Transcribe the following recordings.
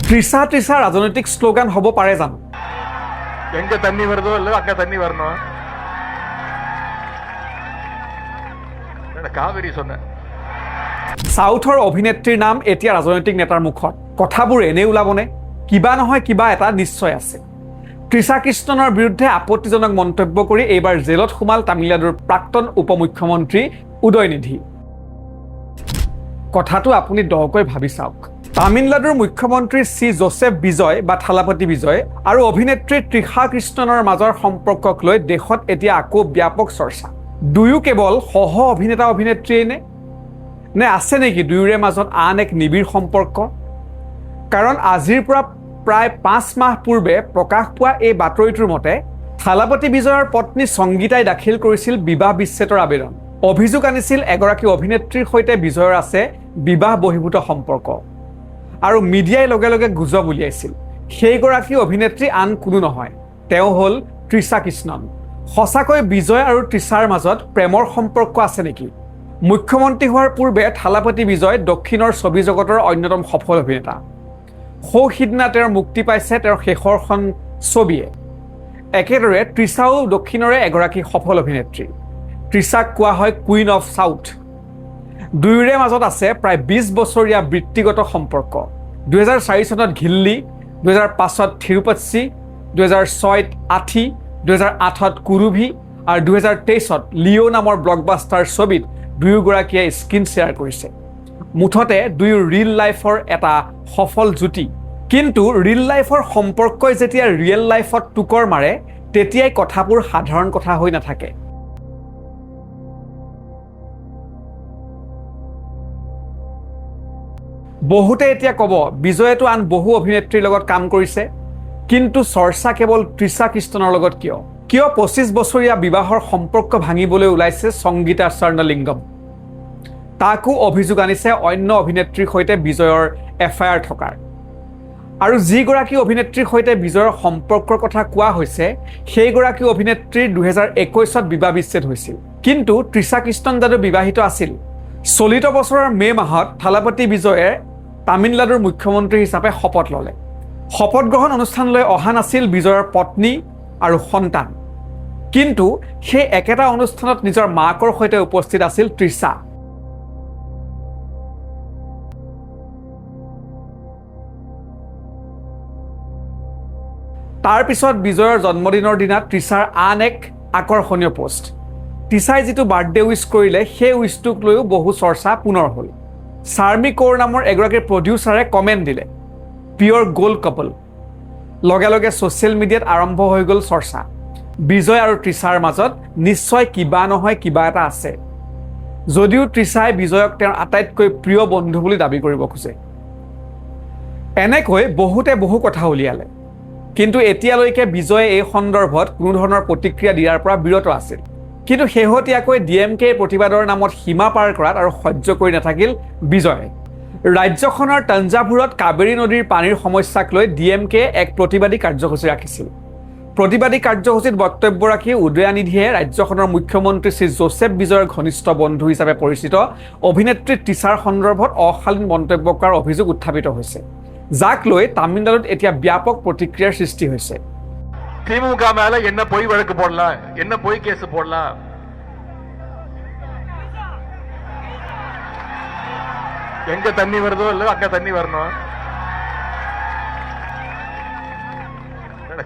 ত্ৰিছা ত্ৰিছা ৰাজনৈতিক শ্লোগান হ'ব পাৰে জানো? எங்க தண்ணி வருதோ இல்ல அங்க தண்ணி வரணும். காவிரி சொன்ன সাউথৰ অভিনেত্ৰীৰ নাম এতিয়া ৰাজনৈতিক নেতাৰ মুখত। কথাবোৰ এনেই ওলাবনে? কিবা নহয় কিবা এটা নিশ্চয় আছে। ত্ৰিছা কৃষ্ণনৰ বিৰুদ্ধে আপত্তিজনক মন্তব্য কৰি এইবাৰ জেলত সোমাল তামিলনাডুৰ প্ৰাক্তন উপমুখ্যমন্ত্ৰী উদয়নিধি। কথাটো আপুনি দহকৈ ভাবি চাওক। তামিলনাডুৰ মুখ্যমন্ত্ৰী শ্ৰী জোচেফ বিজয় বা থালাপতি বিজয় আৰু অভিনেত্ৰী ত্ৰিষা কৃষ্ণনৰ মাজৰ সম্পৰ্কক লৈ দেশত এতিয়া আকৌ ব্যাপক চৰ্চা। দুয়ো কেৱল সহ অভিনেতা অভিনেত্ৰীয়ে নে আছে নেকি দুয়োৰে মাজত আন এক নিবিড় সম্পৰ্ক? কাৰণ আজিৰ পৰা প্ৰায় 5 মাহ পূৰ্বে প্ৰকাশ পোৱা এই বাতৰিটোৰ মতে থালাপতি বিজয়ৰ পত্নী সংগীতাই দাখিল কৰিছিল বিবাহ বিচ্ছেদৰ আবেদন। অভিযোগ আনিছিল এগৰাকী অভিনেত্ৰীৰ সৈতে বিজয়ৰ আছে বিবাহ বহিৰ্ভূত সম্পৰ্ক। আৰু মিডিয়াই লগে লগে গুজব উলিয়াইছিল সেইগৰাকী অভিনেত্ৰী আন কোনো নহয়, তেওঁ হ'ল ত্ৰিছা কৃষ্ণন। সঁচাকৈ বিজয় আৰু ত্ৰিছাৰ মাজত প্ৰেমৰ সম্পৰ্ক আছে নেকি? মুখ্যমন্ত্ৰী হোৱাৰ পূৰ্বে থালাপতি বিজয় দক্ষিণৰ ছবি জগতৰ অন্যতম সফল অভিনেতা। সিদিনা তেওঁৰ মুক্তি পাইছে তেওঁৰ শেষৰখন ছবিয়ে। একেদৰে ত্ৰিছাও দক্ষিণৰে এগৰাকী সফল অভিনেত্ৰী। ত্ৰিছাক কোৱা হয় কুইন অফ চাউথ। দুয়োৰে মাজত আছে প্ৰায় 20 বছৰীয়া বৃত্তিগত সম্পৰ্ক। 2004 চনত ঘিল্লি, 2005ত থিৰুপতি, 2006ত আথি, 2008ত কুৰুভি আৰু 2023ত লিঅ' নামৰ ব্লকবাষ্টাৰ ছবিত দুয়োগৰাকীয়ে স্ক্ৰীণ শ্বেয়াৰ কৰিছে। মুঠতে দুয়ো ৰিয়েল লাইফৰ এটা সফল জুটি। কিন্তু ৰিয়েল লাইফৰ সম্পৰ্কই যেতিয়া ৰিয়েল লাইফত টুকৰ মাৰে তেতিয়াই কথাবোৰ সাধাৰণ কথা হৈ নাথাকে। বহুতে এতিয়া ক'ব বিজয়েতো আন বহু অভিনেত্ৰীৰ লগত কাম কৰিছে, কিন্তু চৰ্চা কেৱল ত্ৰিছা কৃষ্ণনৰ লগত কিয়? 25 বছৰীয়া বিবাহৰ সম্পৰ্ক ভাঙিবলৈ ওলাইছে সংগীতা স্বৰ্ণলিংগম। তাকো অভিযোগ আনিছে অন্য অভিনেত্ৰীৰ সৈতে বিজয়ৰ এফআইআৰ থকাৰ। আৰু যিগৰাকী অভিনেত্ৰীৰ সৈতে বিজয়ৰ সম্পৰ্কৰ কথা কোৱা হৈছে সেইগৰাকী অভিনেত্ৰীৰ 2021ত বিবাহ বিচ্ছেদ হৈছিল। কিন্তু ত্ৰিছা কৃষ্ণন যাদু বিবাহিত আছিল। চলিত বছৰৰ মে' মাহত থালাপতি বিজয়ে তামিলনাডুৰ মুখ্যমন্ত্ৰী হিচাপে শপত ল'লে। শপত গ্ৰহণ অনুষ্ঠানলৈ অহা নাছিল বিজয়ৰ পত্নী আৰু সন্তান, কিন্তু সেই একেটা অনুষ্ঠানত নিজৰ মাকৰ সৈতে উপস্থিত আছিল ত্ৰিছা। তাৰ পিছত বিজয়ৰ জন্মদিনৰ দিনা ত্ৰিছাৰ আন এক আকৰ্ষণীয় পোষ্ট। ত্ৰিছাই যিটো বাৰ্থডে উইচ কৰিলে সেই উইচটোক লৈও বহু চৰ্চা পুনৰ হ'ল। চাৰ্মি কৌৰ নামৰ এগৰাকী প্ৰডিউচাৰে কমেণ্ট দিলে, পিয়ৰ গ'ল্ড কাপল। লগে লগে ছ'চিয়েল মিডিয়াত আৰম্ভ হৈ গ'ল চৰ্চা। বিজয় আৰু ত্ৰিছাৰ মাজত নিশ্চয় কিবা নহয় কিবা এটা আছে, যদিও ত্ৰিছাই বিজয়ক তেওঁৰ আটাইতকৈ প্ৰিয় বন্ধু বুলি দাবী কৰিব খোজে। এনেকৈ বহুতে বহু কথা উলিয়ালে, কিন্তু এতিয়ালৈকে বিজয়ে এই সন্দৰ্ভত কোনো ধৰণৰ প্ৰতিক্ৰিয়া দিয়াৰ পৰা বিৰত আছিল। কিন্তু শেহতীয়াকৈ DMKৰ প্ৰতিবাদৰ নামত সীমা পাৰ কৰাত আৰু সহ্য কৰি নাথাকিল বিজয়ে। ৰাজ্যখনৰ তঞ্জাভুৰত কাবেৰী নদীৰ পানীৰ সমস্যাক লৈ DMKয়ে এক প্ৰতিবাদী কাৰ্যসূচী ৰাখিছিল। প্ৰতিবাদী কাৰ্যসূচীত বক্তব্য ৰাখি উদয়ানিধিয়ে ৰাজ্যখনৰ মুখ্যমন্ত্ৰী শ্ৰী জোচেফ বিজয়ৰ ঘনিষ্ঠ বন্ধু হিচাপে পৰিচিত অভিনেত্ৰী ত্ৰিছাৰ সন্দৰ্ভত অশালীন মন্তব্য কৰাৰ অভিযোগ উত্থাপিত হৈছে, যাক লৈ তামিলনাডুত এতিয়া ব্যাপক প্ৰতিক্ৰিয়াৰ সৃষ্টি হৈছে। திமுக மேல என்ன பொய் வழக்கு போடலாம், என்ன பொய் கேஸ் போடலாம்? எங்க தண்ணி வருதோ இல்ல அங்க தண்ணி வரணும்.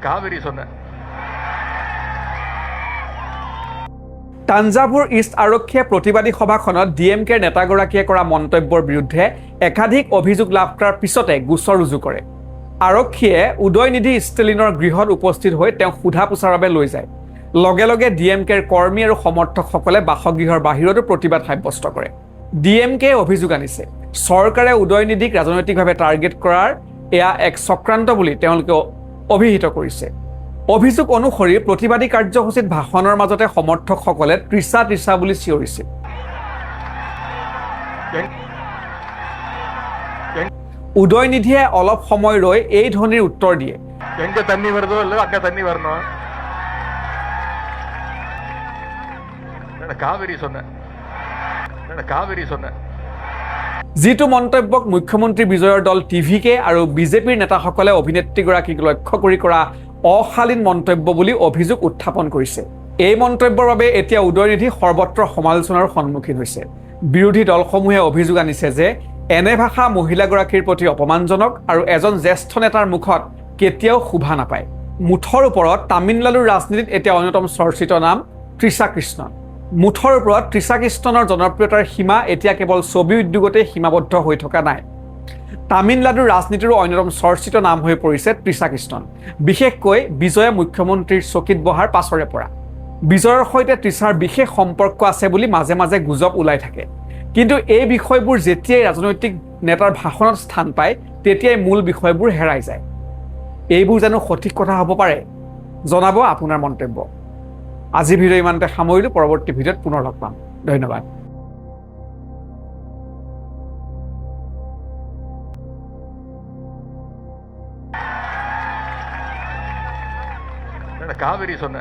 காவிரி சொன்ன তাঞ্জাভুৰ ইষ্ট আৰক্ষীয়ে প্ৰতিবাদী সভাখনত DMKৰ নেতাগৰাকীয়ে কৰা মন্তব্যৰ বিৰুদ্ধে একাধিক অভিযোগ লাভ কৰাৰ পিছতে গোচৰ ৰুজু কৰে। আৰক্ষীয়ে উদয়নিধি ষ্টেলিনৰ গৃহত উপস্থিত হৈ তেওঁক সোধা পোছাৰ বাবে লৈ যায়। লগে লগে DMKৰ কৰ্মী আৰু সমৰ্থকসকলে বাসগৃহৰ বাহিৰতো প্ৰতিবাদ সাব্যস্ত কৰে। DMKয়ে অভিযোগ আনিছে চৰকাৰে উদয়নিধিক ৰাজনৈতিকভাৱে টাৰ্গেট কৰাৰ এয়া এক চক্ৰান্ত বুলি তেওঁলোকে অভিহিত কৰিছে। অভিযোগ অনুসৰি প্ৰতিবাদী কাৰ্যসূচীত ভাষণৰ মাজতে সমৰ্থকসকলে ত্ৰিছা ত্ৰিছা বুলি চিঞৰিছিল। উদয়নিধিয়ে অলপ সময় ৰৈ এই ধ্বনিৰ উত্তৰ দিয়ে, எங்க தண்ணி வருதோ இல்ல அங்க தண்ணி வரணும். காவிரி சொன்ன যিটো মন্তব্যক মুখ্যমন্ত্ৰী বিজয়ৰ দল টিভিকে আৰু বিজেপিৰ নেতাসকলে অভিনেত্ৰীগৰাকীক লক্ষ্য কৰি কৰা অশালীন মন্তব্য বুলি অভিযোগ উত্থাপন কৰিছে। এই মন্তব্যৰ বাবে এতিয়া উদয়নিধি সৰ্বত্ৰ সমালোচনাৰ সন্মুখীন হৈছে। বিৰোধী দলসমূহে অভিযোগ আনিছে যে এনে ভাষা মহিলাগৰাকীৰ প্ৰতি অপমানজনক আৰু এজন জ্যেষ্ঠ নেতাৰ মুখত কেতিয়াও শোভা নাপায়। মুঠৰ ওপৰত তামিলনাডুৰ ৰাজনীতিত এতিয়া অন্যতম চৰ্চিত নাম তৃষা কৃষ্ণন। মুঠৰ ওপৰত তৃষা কৃষ্ণনৰ জনপ্ৰিয়তাৰ সীমা এতিয়া কেৱল ছবি উদ্যোগতে সীমাবদ্ধ হৈ থকা নাই। তামিলনাডুৰ ৰাজনীতিৰো অন্যতম চৰ্চিত নাম হৈ পৰিছে তৃষা কৃষ্ণন, বিশেষকৈ বিজয়ে মুখ্যমন্ত্ৰীৰ চকীত বহাৰ পাছৰে পৰা। বিজয়ৰ সৈতে তৃষাৰ বিশেষ সম্পৰ্ক আছে বুলি মাজে মাজে গুজব ওলাই থাকে। কিন্তু এই বিষয়বোৰ যেতিয়াই ৰাজনৈতিক নেতাৰ ভাষণত স্থান পায় তেতিয়াই মূল বিষয়বোৰ হেৰাই যায়। এইবোৰ জানো সঠিক কথা হ'ব পাৰে? জনাব আপোনাৰ মন্তব্য। আজি ভিডিঅ' ইমানতে সামৰিলোঁ। পৰৱৰ্তী ভিডিঅ'ত পুনৰ লগ পাম। ধন্যবাদ। காவேரி சொன்ன